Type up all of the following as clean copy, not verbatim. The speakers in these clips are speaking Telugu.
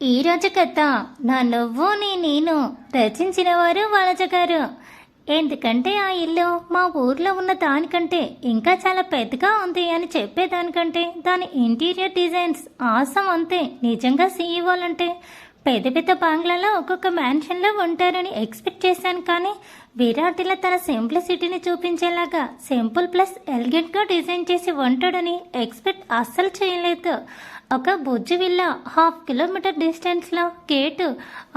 ఈరోజు కథ నా నువ్వు నేను రచించిన వారు వలజ గారు. ఎందుకంటే ఆ ఇల్లు మా ఊర్లో ఉన్న దానికంటే ఇంకా చాలా పెద్దగా ఉంది అని చెప్పేదానికంటే దాని ఇంటీరియర్ డిజైన్స్ ఆసం అంతే. నిజంగా సీఈఓలంటే పెద్ద పెద్ద బంగ్లాలో ఒక్కొక్క మ్యాన్షన్లో ఉంటారని ఎక్స్పెక్ట్ చేశాను, కానీ విరాటిలో తన సింప్లిసిటీని చూపించేలాగా సింపుల్ ప్లస్ ఎలిగెంట్గా డిజైన్ చేసి ఉంటాడని ఎక్స్పెక్ట్ అస్సలు చేయలేదు. ఒక బుజ్జి విల్లా, 1/2 కిలోమీటర్ డిస్టెన్స్లో గేటు,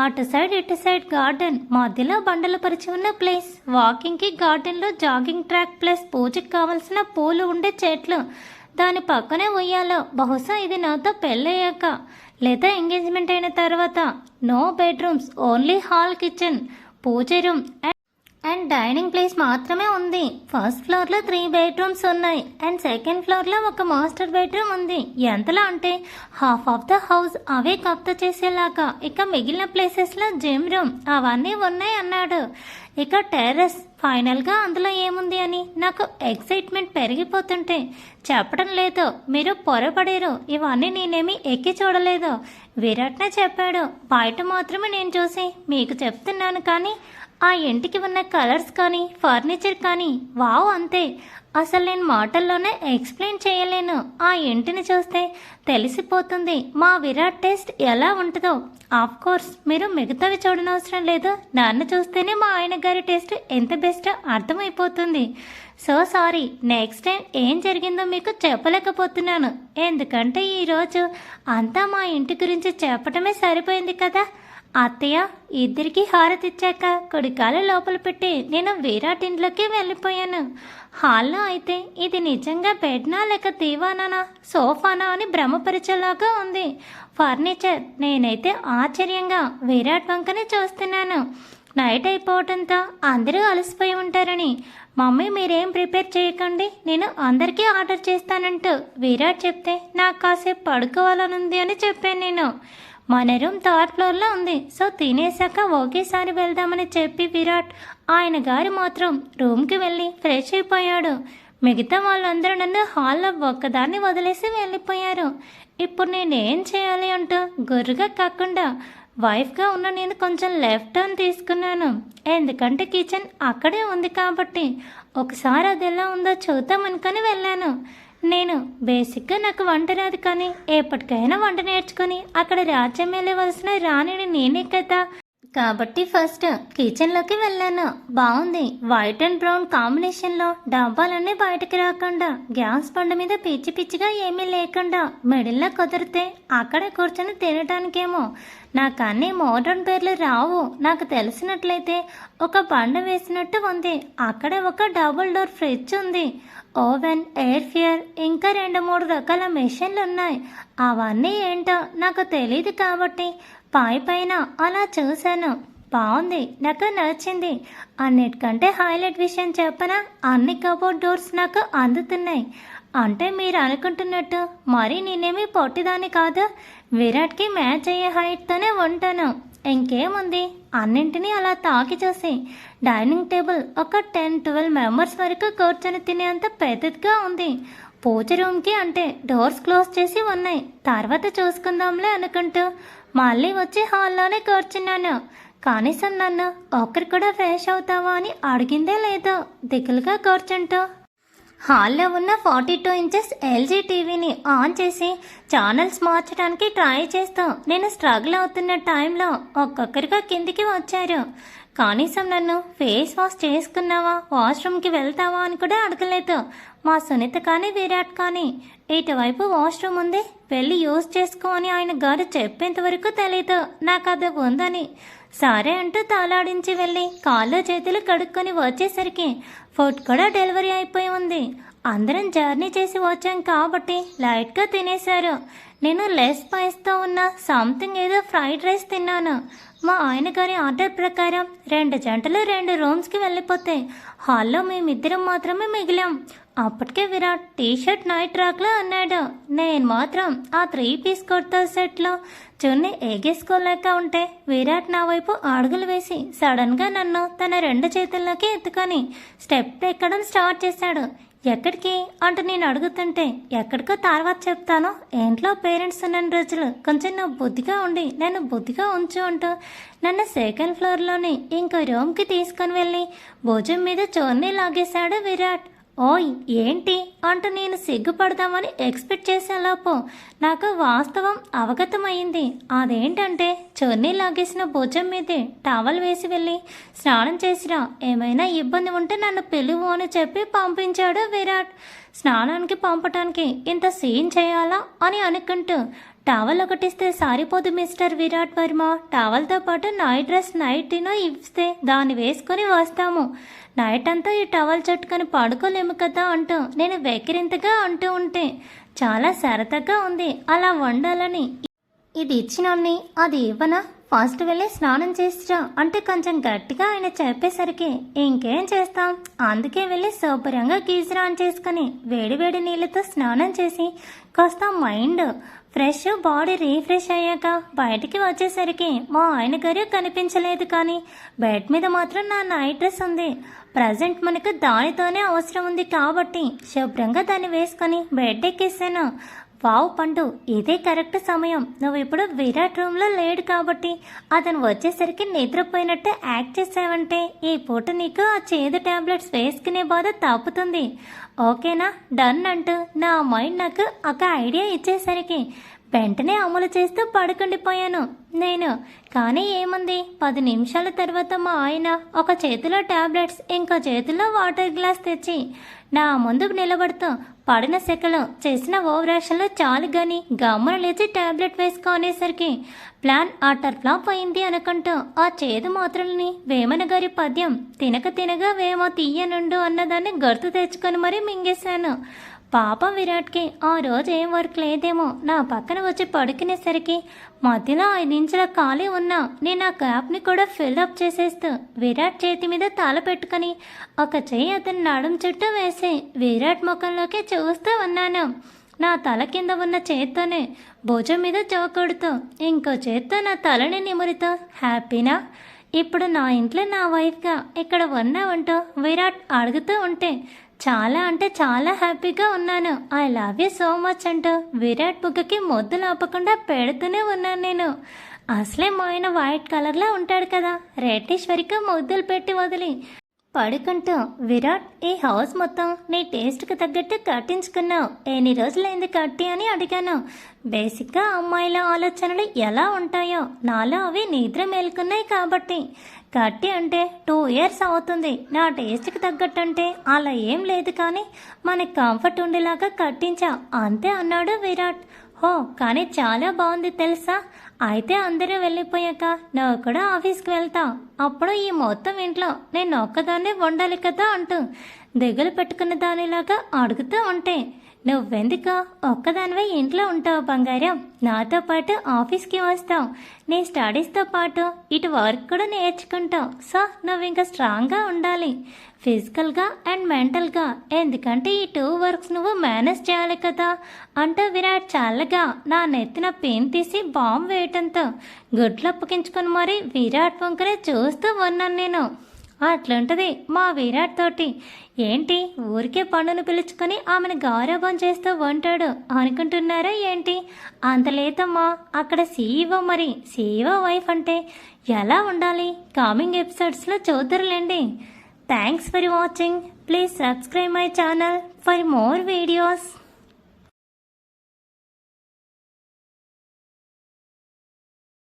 అటు సైడ్ ఇటు సైడ్ గార్డెన్, మధ్యలో బండలు పరిచి ఉన్న ప్లేస్, వాకింగ్కి గార్డెన్లో జాగింగ్ ట్రాక్ ప్లస్ పూజకి కావలసిన పూలు ఉండే చెట్లు, దాని పక్కనే ఉయ్యాలో. బహుశా ఇది నాతో పెళ్ళయ్యాక లేదా ఎంగేజ్మెంట్ అయిన తర్వాత. No bedrooms, only hall, kitchen, puja room and dining place మాత్రమే ఉంది. ఫస్ట్ ఫ్లోర్లో 3 బెడ్రూమ్స్ ఉన్నాయి అండ్ సెకండ్ ఫ్లోర్లో ఒక మాస్టర్ బెడ్రూమ్ ఉంది. ఎంతలా అంటే హాఫ్ ఆఫ్ ద హౌస్ అవే కబ్జా చేసేలాగా. ఇక మిగిలిన ప్లేసెస్లో జిమ్ రూమ్ అవన్నీ ఉన్నాయి అన్నాడు. ఇక టెర్రస్, ఫైనల్గా అందులో ఏముంది అని నాకు ఎక్సైట్మెంట్ పెరిగిపోతుంటే చెప్పడం లేదు. మీరు పొరపడేరు, ఇవన్నీ నేనేమి ఎక్కి చూడలేదు. విరాట్నే చెప్పాడు. బయట మాత్రమే నేను చూసి మీకు చెప్తున్నాను, కానీ ఆ ఇంటికి ఉన్న కలర్స్ కానీ ఫర్నిచర్ కానీ వావ్ అంతే. అసలు నేను మాటల్లోనే ఎక్స్ప్లెయిన్ చేయలేను. ఆ ఇంటిని చూస్తే తెలిసిపోతుంది మా విరాట్ టేస్ట్ ఎలా ఉంటుందో. ఆఫ్ కోర్స్ మీరు మిగతావి చూడనవసరం లేదు, నన్ను చూస్తేనే మా ఆయన గారి టేస్ట్ ఎంత బెస్టో అర్థమైపోతుంది. సో సారీ, నెక్స్ట్ టైం ఏం జరిగిందో మీకు చెప్పలేకపోతున్నాను, ఎందుకంటే ఈరోజు అంతా మా ఇంటి గురించి చెప్పటమే సరిపోయింది కదా. అత్తయ్య, ఇద్దరికి హారతి ఇచ్చాక కుడికాలు లోపల పెట్టి నేను విరాట్ ఇంట్లోకి వెళ్ళిపోయాను. హాల్లో అయితే ఇది నిజంగా బెడ్నా లేక దీవానా సోఫానా అని భ్రమపరిచేలాగా ఉంది ఫర్నిచర్. నేనైతే ఆశ్చర్యంగా విరాట్ వంకనే చూస్తున్నాను. నైట్ అయిపోవడంతో అందరూ అలసిపోయి ఉంటారని మమ్మీ మీరేం ప్రిపేర్ చేయకండి, నేను అందరికీ ఆర్డర్ చేస్తానంటూ విరాట్ చెప్తే నాకు కాసేపు పడుకోవాలనుంది అని చెప్పాను నేను. మన రూమ్ 3rd ఫ్లోర్లో ఉంది, సో తినేసాక ఒకేసారి వెళ్దామని చెప్పి విరాట్ ఆయన గారు మాత్రం రూమ్కి వెళ్ళి ఫ్రెష్ అయిపోయాడు. మిగతా వాళ్ళందరూ నన్ను హాల్లో ఒక్కదాన్ని వదిలేసి వెళ్ళిపోయారు. ఇప్పుడు నేనేం చేయాలి అంటూ గుర్రుగా కాకుండా వైఫ్గా ఉన్న నేను కొంచెం లెఫ్ట్ టర్న్ తీసుకున్నాను. ఎందుకంటే కిచెన్ అక్కడే ఉంది కాబట్టి ఒకసారి అది ఎలా ఉందో చూద్దామనుకొని వెళ్ళాను. నేను బేసిక్గా నాకు వంట రాదు, కానీ ఎప్పటికైనా వంట నేర్చుకొని అక్కడ రాజ్యం వెళ్ళవలసిన రాణిని నేనే కదా. కాబట్టి ఫస్ట్ కిచెన్లోకి వెళ్ళాను. బాగుంది, వైట్ అండ్ బ్రౌన్ కాంబినేషన్లో డబ్బాలన్నీ బయటకు రాకుండా, గ్యాస్ బండ మీద పిచ్చి పిచ్చిగా ఏమీ లేకుండా, మిడిల్లో కుదిరితే అక్కడ కూర్చొని తినటానికేమో. నాకు అన్ని మోడర్న్ పేర్లు రావు. నాకు తెలిసినట్లయితే ఒక బండ వేసినట్టు ఉంది. అక్కడ ఒక డబుల్ డోర్ ఫ్రిడ్జ్ ఉంది, ఓవెన్, ఎయిర్ ఫ్రైయర్, ఇంకా 2-3 రకాల మెషిన్లు ఉన్నాయి. అవన్నీ ఏంటో నాకు తెలియదు కాబట్టి పైన అలా చూశాను. బాగుంది, నాకు నచ్చింది. అన్నిటికంటే హైలైట్ విషయం చెప్పనా, అన్ని కబోర్డ్ డోర్స్ నాకు అందుతున్నాయి. అంటే మీరు అనుకుంటున్నట్టు మరి నేనేమి పొట్టిదాన్ని కాదు, విరాట్కి మ్యాచ్ అయ్యే హైట్తోనే ఉంటాను. ఇంకేముంది, అన్నింటినీ అలా తాకి చూసి డైనింగ్ టేబుల్ ఒక 10-12 మెంబర్స్ వరకు కూర్చొని తినేంత పెద్దదిగా ఉంది. పూజ రూమ్కి అంటే డోర్స్ క్లోజ్ చేసి ఉన్నాయి, తర్వాత చూసుకుందాంలే అనుకుంటూ మళ్ళీ వచ్చి హాల్లోనే కూర్చున్నాను. కనీసం నన్ను ఒక్కరు కూడా ఫ్రెష్ అవుతావా అని అడిగిందే లేదో దిగులుగా కూర్చుంటూ హాల్లో ఉన్న 42 ఇంచెస్ ఎల్జీ టీవీని ఆన్ చేసి ఛానల్స్ మార్చడానికి ట్రై చేస్తూ నేను స్ట్రగుల్ అవుతున్న టైంలో ఒక్కొక్కరిగా కిందికి వచ్చారు. కనీసం నన్ను ఫేస్ వాష్ చేసుకున్నావా, వాష్రూమ్కి వెళ్తావా అని కూడా అడగలేదు. మా సునీత కానీ విరాట్ కానీ ఇటువైపు వాష్రూమ్ ఉంది, వెళ్ళి యూజ్ చేసుకో అని ఆయన గారు చెప్పేంత వరకు తెలీదు నాకు అది ఉందని. సరే అంటూ తాళాడించి వెళ్ళి కాళ్ళు చేతులు కడుక్కొని వచ్చేసరికి ఫుడ్ కూడా డెలివరీ అయిపోయి ఉంది. అందరం జర్నీ చేసి వచ్చాం కాబట్టి లైట్గా తినేశారు. నేను లెస్ స్పైస్తో ఉన్న సంథింగ్ ఏదో ఫ్రైడ్ రైస్ తిన్నాను. మా ఆయన గారి ఆర్డర్ ప్రకారం 2 జంటలు 2 రూమ్స్కి వెళ్ళిపోతే హాల్లో మేమిద్దరం మాత్రమే మిగిలాం. అప్పటికే విరాట్ టీషర్ట్ నైట్ రాక్లో అన్నాడు. నేను మాత్రం ఆ 3 పీస్ కుర్తా సెట్లో చున్నీ ఎగేసుకోలేక ఉంటే విరాట్ నా వైపు అడుగులు వేసి సడన్గా నన్ను తన 2 చేతుల్లోకి ఎత్తుకొని స్టెప్ ఎక్కడం స్టార్ట్ చేశాడు. ఎక్కడికి అంటూ నేను అడుగుతుంటే ఎక్కడికో తర్వాత చెప్తాను, ఇంట్లో పేరెంట్స్ ఉన్న రోజులు కొంచెం నువ్వు బుద్ధిగా ఉండి నన్ను బుద్ధిగా ఉంచు అంటూ నన్ను సెకండ్ ఫ్లోర్లోని ఇంకో రూమ్కి తీసుకొని వెళ్ళి భుజం మీద చోర్ని లాగేశాడు విరాట్. ఓయ్ ఏంటి అంటూ నేను సిగ్గుపడదామని ఎక్స్పెక్ట్ చేసేలోపు నాకు వాస్తవం అవగతమైంది. అదేంటంటే చొన్నీ లాగేసిన భుజం మీదే టవల్ వేసి వెళ్ళి స్నానం చేసిరా, ఏమైనా ఇబ్బంది ఉంటే నన్ను పిలువు అని చెప్పి పంపించాడు విరాట్. స్నానానికి పంపటానికి ఇంత సీన్ చేయాలా అని అనుకుంటూ టవల్ ఒకటిస్తే సరిపోదు మిస్టర్ విరాట్ వర్మ, టవల్తో పాటు నైట్ డ్రెస్ నైట్నో ఇస్తే దాన్ని వేసుకొని వస్తాము, నైట్ అంతా ఈ టవల్ చుట్టుకొని పడుకోలేము కదా అంటూ నేను వెకిరింతగా అంటూ ఉంటే చాలా సరదాగా ఉంది అలా వండాలని. ఇది ఇచ్చినోన్ని అది ఇవ్వనా, ఫస్ట్ వెళ్ళి స్నానం చేసిరా అంటే కొంచెం గట్టిగా ఆయన చెప్పేసరికి ఇంకేం చేస్తాం, అందుకే వెళ్ళి శుభ్రంగా గీజర్ ఆన్ చేసుకుని వేడివేడి నీళ్ళతో స్నానం చేసి కాస్త మైండ్ ఫ్రెష్ బాడీ రీఫ్రెష్ అయ్యాక బయటికి వచ్చేసరికి మా ఆయన గారు కనిపించలేదు. కానీ బెడ్ మీద మాత్రం నా నైట్ డ్రెస్ ఉంది. ప్రజెంట్ మనకు దానితోనే అవసరం ఉంది కాబట్టి శుభ్రంగా దాన్ని వేసుకొని బెడ్ ఎక్కేసాను. వావ్ పండు, ఇదే కరెక్ట్ సమయం, నువ్వు ఇప్పుడు విరాట్ రూమ్లో లేడు కాబట్టి అతను వచ్చేసరికి నిద్రపోయినట్టే యాక్ట్ చేసావంటే ఈ పూట నీకు ఆ చేదు టాబ్లెట్స్ వేసుకునే బాధ తప్పుతుంది, ఓకేనా, డన్ అంటూ నా మైండ్ నాకు ఒక ఐడియా ఇచ్చేసరికి వెంటనే అమలు చేస్తూ పడుకుండిపోయాను నేను. కానీ ఏముంది, 10 నిమిషాల తర్వాత మా ఆయన ఒక చేతిలో టాబ్లెట్స్ ఇంకో చేతిలో వాటర్ గ్లాస్ తెచ్చి నా ముందు నిలబడుతూ పడిన సెకలు చేసిన ఓవరాక్షన్లో చాలు గాని గమ్మున లేచి టాబ్లెట్ వేసుకునేసరికి ప్లాన్ ఆటర్ ఫ్లాప్ అయింది అనుకుంటూ ఆ చేదు మాత్రల్ని వేమన గారి పద్యం తినక తినగా వేమో తీయనుండు అన్నదాన్ని గుర్తు తెచ్చుకొని మరీ మింగేశాను. పాపం విరాట్కి ఆ రోజు ఏం వర్క్ లేదేమో నా పక్కన వచ్చి పడుకునేసరికి మధ్యలో 5 నిమిషాల ఖాళీ ఉన్నా నేను ఆ గ్యాప్ని కూడా ఫిల్అప్ చేసేస్తూ విరాట్ చేతి మీద తల పెట్టుకుని ఒక చెయ్యి అతని నడుం చుట్టూ వేసి విరాట్ ముఖంలోకి చూస్తూ ఉన్నాను. నా తల కింద ఉన్న చేత్తోనే భుజం మీద చోకొడుతూ ఇంకో చేత్తో నా తలని నిమురుతూ హ్యాపీనా, ఇప్పుడు నా ఇంట్లో నా వైఫ్గా ఇక్కడ ఉన్నావంటూ విరాట్ అడుగుతూ ఉంటే చాలా అంటే చాలా హ్యాపీగా ఉన్నాను. I love you so much అంటూ విరాట్ బుగ్గకి మొద్దులు ఆపకుండా పెడుతూనే ఉన్నాను నేను. అసలే మా ఆయన వైట్ కలర్లో ఉంటాడు కదా, రెడ్డిష్ వరకు ముద్దులు పెట్టి వదిలి పడుకుంటూ విరాట్ ఈ హౌస్ మొత్తం నీ టేస్ట్కి తగ్గట్టు కట్టించుకున్నావు, ఎన్ని రోజులైంది కట్టి అని అడిగాను. బేసిక్గా అమ్మాయిల ఆలోచనలు ఎలా ఉంటాయో నాలో అవి నిద్ర మేల్కున్నాయి కాబట్టి కట్టి అంటే 2 ఇయర్స్ అవుతుంది, నా టేస్ట్కి తగ్గట్టు అంటే అలా ఏం లేదు కానీ మనకి కంఫర్ట్ ఉండేలాగా కట్టించా అంతే అన్నాడు విరాట్. హో కానీ చాలా బాగుంది తెలుసా, అయితే అందరూ వెళ్ళిపోయాక నువ్వు కూడా ఆఫీస్కి వెళ్తావు, అప్పుడు ఈ మొత్తం ఇంట్లో నేను ఒక్కదాన్నే వండాలి కదా అంటూ దిగులు పెట్టుకున్న దానిలాగా అడుగుతూ ఉంటే నువ్వెందుకు ఒక్కదానివే ఇంట్లో ఉంటావు బంగారం, నాతో పాటు ఆఫీస్కి వస్తావు, నీ స్టడీస్తో పాటు ఇటు వర్క్ కూడా నేర్చుకుంటావు, సో నువ్వు ఇంకా స్ట్రాంగ్గా ఉండాలి ఫిజికల్గా అండ్ మెంటల్గా, ఎందుకంటే ఈ 2 వర్క్స్ నువ్వు మేనేజ్ చేయాలి కదా అంటూ విరాట్ చల్లగా నా నెత్తిన పెయిన్ తీసి బాంబు వేయటంతో గుడ్లు అప్పగించుకొని మరీ విరాట్ వంకనే చూస్తూ ఉన్నాను నేను. అట్లుంటది మా విరాట్ తోటి, ఏంటి ఊరికే పండును పిలుచుకొని ఆమెను గౌరవం చేస్తూ ఉంటాడు అనుకుంటున్నారా ఏంటి, అంత లేదమ్మా, అక్కడ సీఈఓ, మరి సీఈఓ వైఫ్ అంటే ఎలా ఉండాలి కమింగ్ ఎపిసోడ్స్లో చూద్దరులేండి. Thanks for watching, please subscribe my channel for more videos.